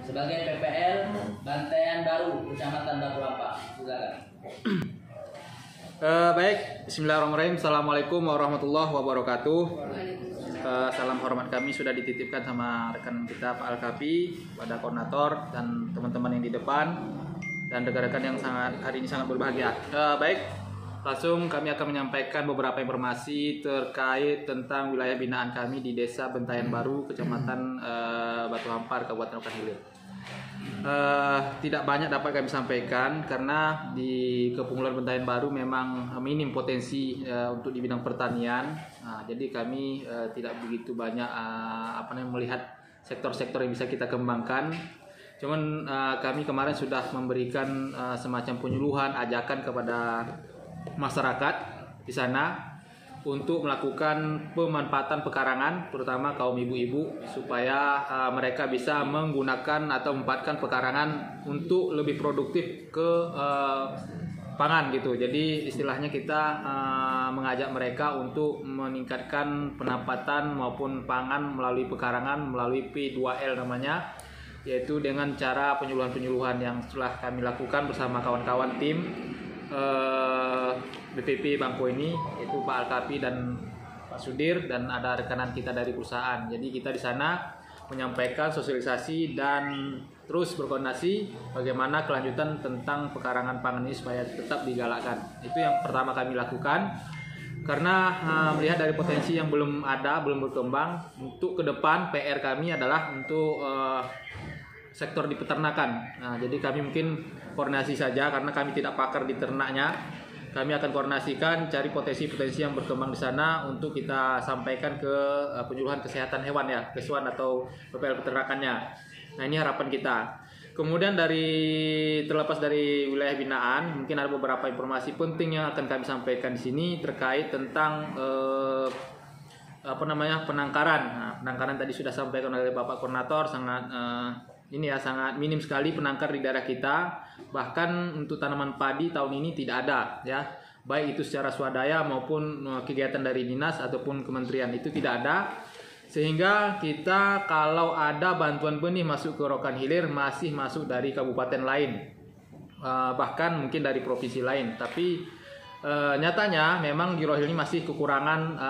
sebagai PPL Bantaian Baru, Kecamatan Batu Ampar. Silakan. Baik, Bismillahirrahmanirrahim. Assalamualaikum warahmatullahi wabarakatuh. Salam hormat kami sudah dititipkan sama rekan kita Pak Alkapi, pada koordinator dan teman-teman yang di depan dan rekan-rekan yang hari ini sangat berbahagia. Baik, langsung kami akan menyampaikan beberapa informasi terkait tentang wilayah binaan kami di Desa Bantaian Baru, Kecamatan Batu Ampar, Kabupaten Rokan Hilir. Tidak banyak dapat kami sampaikan karena di Kepulauan Bantaian Baru memang minim potensi untuk di bidang pertanian. Jadi kami tidak begitu banyak melihat sektor-sektor yang bisa kita kembangkan. Cuman kami kemarin sudah memberikan semacam penyuluhan, ajakan kepada masyarakat di sana untuk melakukan pemanfaatan pekarangan, terutama kaum ibu-ibu, supaya mereka bisa menggunakan atau memanfaatkan pekarangan untuk lebih produktif ke pangan gitu. Jadi istilahnya kita mengajak mereka untuk meningkatkan pendapatan maupun pangan melalui pekarangan, melalui P2L namanya, yaitu dengan cara penyuluhan-penyuluhan yang telah kami lakukan bersama kawan-kawan tim BPP Bangko ini, yaitu Pak Alkapi dan Pak Sudir, dan ada rekanan kita dari perusahaan. Jadi kita di sana menyampaikan sosialisasi dan terus berkoordinasi bagaimana kelanjutan tentang pekarangan pangan ini supaya tetap digalakkan. Itu yang pertama kami lakukan karena melihat dari potensi yang belum ada, belum berkembang. Untuk ke depan PR kami adalah untuk sektor di peternakan. Jadi kami mungkin koordinasi saja karena kami tidak pakar di ternaknya. Kami akan koordinasikan cari potensi-potensi yang berkembang di sana untuk kita sampaikan ke penyuluhan kesehatan hewan ya, kesuan atau PPL peternakannya. Nah, ini harapan kita. Kemudian terlepas dari wilayah binaan, mungkin ada beberapa informasi penting yang akan kami sampaikan di sini terkait tentang penangkaran. Nah, penangkaran tadi sudah sampaikan oleh Bapak Koordinator, sangat minim sekali penangkar di daerah kita. Bahkan untuk tanaman padi tahun ini tidak ada ya, baik itu secara swadaya maupun kegiatan dari dinas ataupun kementerian itu tidak ada. Sehingga kita kalau ada bantuan benih masuk ke Rokan Hilir masih masuk dari kabupaten lain, bahkan mungkin dari provinsi lain. Tapi nyatanya memang di Rohil ini masih kekurangan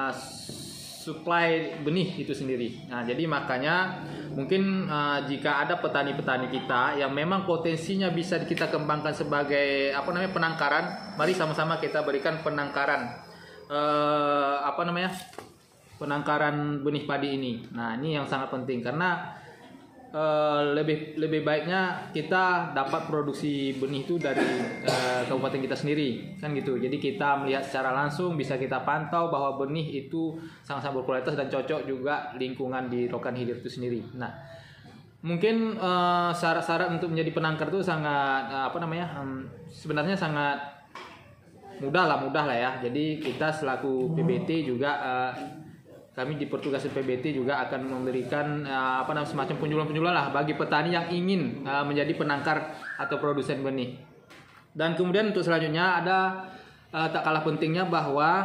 suplai benih itu sendiri. Nah, jadi makanya mungkin jika ada petani-petani kita yang memang potensinya bisa kita kembangkan sebagai penangkaran, mari sama-sama kita berikan penangkaran penangkaran benih padi ini. Nah, ini yang sangat penting karena lebih baiknya kita dapat produksi benih itu dari kabupaten kita sendiri, kan gitu. Jadi kita melihat secara langsung, bisa kita pantau bahwa benih itu sangat-sangat berkualitas dan cocok juga lingkungan di Rokan Hilir itu sendiri. Nah, mungkin syarat-syarat untuk menjadi penangkar itu sangat sebenarnya sangat mudah lah ya. Jadi kita selaku PBT juga kami di Pertugasan PBT juga akan memberikan semacam penyuluhan lah bagi petani yang ingin menjadi penangkar atau produsen benih. Dan kemudian untuk selanjutnya ada tak kalah pentingnya bahwa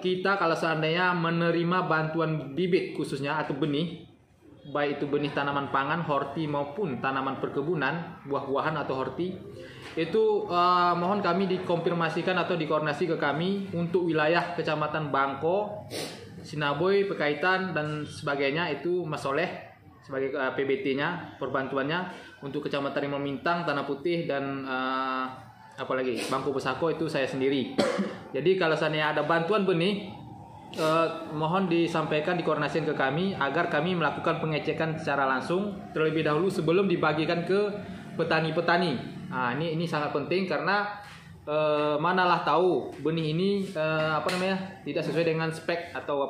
kita kalau seandainya menerima bantuan bibit khususnya atau benih, baik itu benih tanaman pangan, horti maupun tanaman perkebunan, buah-buahan atau horti, itu mohon kami dikonfirmasikan atau dikoordinasi ke kami untuk wilayah Kecamatan Bangko, Sinaboy, Pekaitan dan sebagainya. Itu Mas Soleh sebagai PBT-nya, perbantuannya. Untuk Kecamatan Rimau Mintang, Tanah Putih dan Bangko Besako itu saya sendiri. Jadi kalau seandainya ada bantuan benih, mohon disampaikan, dikoordinasikan ke kami agar kami melakukan pengecekan secara langsung terlebih dahulu sebelum dibagikan ke petani-petani. Nah, ini sangat penting karena manalah tahu benih ini tidak sesuai dengan spek atau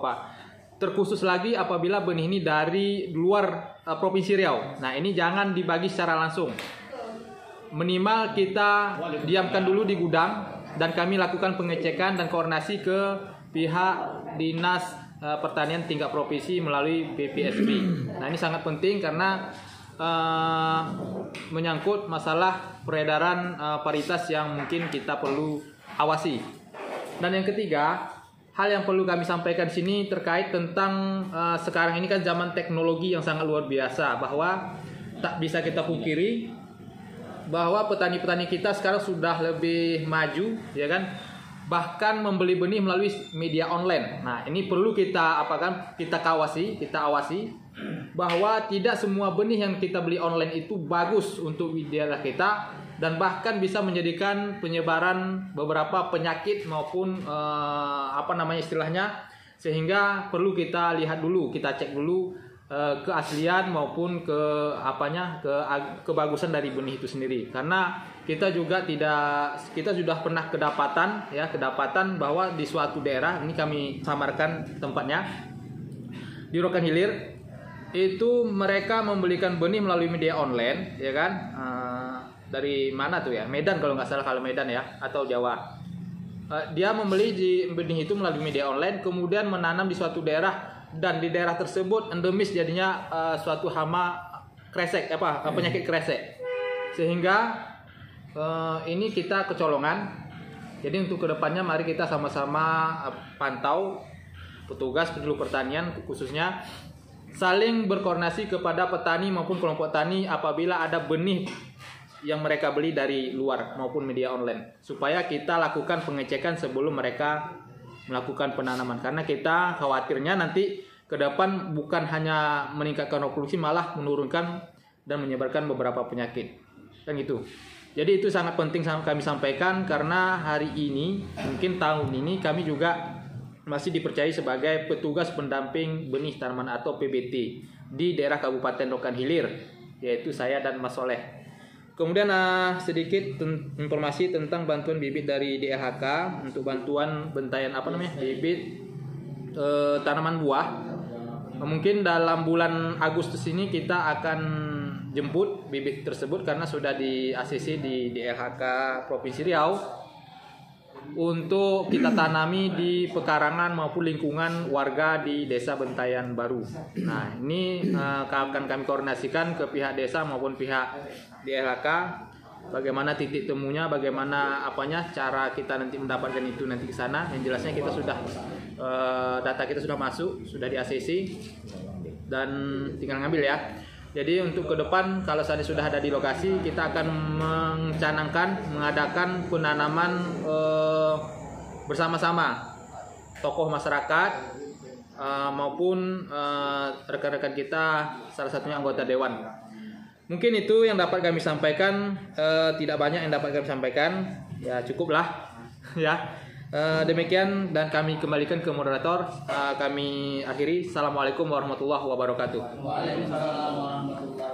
terkhusus lagi apabila benih ini dari luar provinsi Riau. Nah, ini jangan dibagi secara langsung, minimal kita diamkan dulu di gudang dan kami lakukan pengecekan dan koordinasi ke pihak dinas pertanian tingkat provinsi melalui BPSB. Nah, ini sangat penting karena menyangkut masalah peredaran paritas yang mungkin kita perlu awasi. Dan yang ketiga, hal yang perlu kami sampaikan di sini terkait tentang sekarang ini kan zaman teknologi yang sangat luar biasa, bahwa tak bisa kita pungkiri bahwa petani-petani kita sekarang sudah lebih maju, ya kan? Bahkan membeli benih melalui media online. Nah, ini perlu kita kita awasi bahwa tidak semua benih yang kita beli online itu bagus untuk daerah kita, dan bahkan bisa menjadikan penyebaran beberapa penyakit maupun istilahnya, sehingga perlu kita lihat dulu, kita cek dulu keaslian maupun kebagusan dari benih itu sendiri. Karena kita sudah pernah kedapatan bahwa di suatu daerah, ini kami samarkan tempatnya di Rokan Hilir, itu mereka membelikan benih melalui media online, ya kan? Dari mana tuh ya? Medan kalau nggak salah, kalau Medan ya, atau Jawa. Dia membeli benih itu melalui media online, kemudian menanam di suatu daerah, dan di daerah tersebut endemis jadinya suatu hama kresek, penyakit kresek, sehingga ini kita kecolongan. Jadi untuk kedepannya mari kita sama-sama pantau, petugas penjuru pertanian khususnya saling berkoordinasi kepada petani maupun kelompok tani apabila ada benih yang mereka beli dari luar maupun media online, supaya kita lakukan pengecekan sebelum mereka melakukan penanaman. Karena kita khawatirnya nanti ke depan bukan hanya meningkatkan reproduksi, malah menurunkan dan menyebarkan beberapa penyakit, kan gitu. Jadi itu sangat penting kami sampaikan, karena hari ini, mungkin tahun ini kami juga masih dipercayai sebagai petugas pendamping benih tanaman atau PBT di daerah Kabupaten Rokan Hilir, yaitu saya dan Mas Soleh. Kemudian sedikit informasi tentang bantuan bibit dari DLHK untuk bantuan bentaian bibit tanaman buah. Mungkin dalam bulan Agustus ini kita akan jemput bibit tersebut karena sudah di ACC di DLHK Provinsi Riau untuk kita tanami di pekarangan maupun lingkungan warga di Desa Bentaian Baru. Nah, ini akan kami koordinasikan ke pihak desa maupun pihak DLHK, bagaimana titik temunya, bagaimana cara kita nanti mendapatkan itu nanti ke sana. Yang jelasnya kita sudah data kita sudah masuk, sudah di ACC dan tinggal ngambil ya. Jadi untuk ke depan kalau saat ini sudah ada di lokasi, kita akan mengadakan penanaman bersama-sama tokoh masyarakat maupun rekan-rekan kita, salah satunya anggota dewan. Mungkin itu yang dapat kami sampaikan, tidak banyak yang dapat kami sampaikan, ya cukuplah ya. Demikian dan kami kembalikan ke moderator. Kami akhiri. Assalamualaikum warahmatullahi wabarakatuh. Waalaikumsalam warahmatullahi wabarakatuh.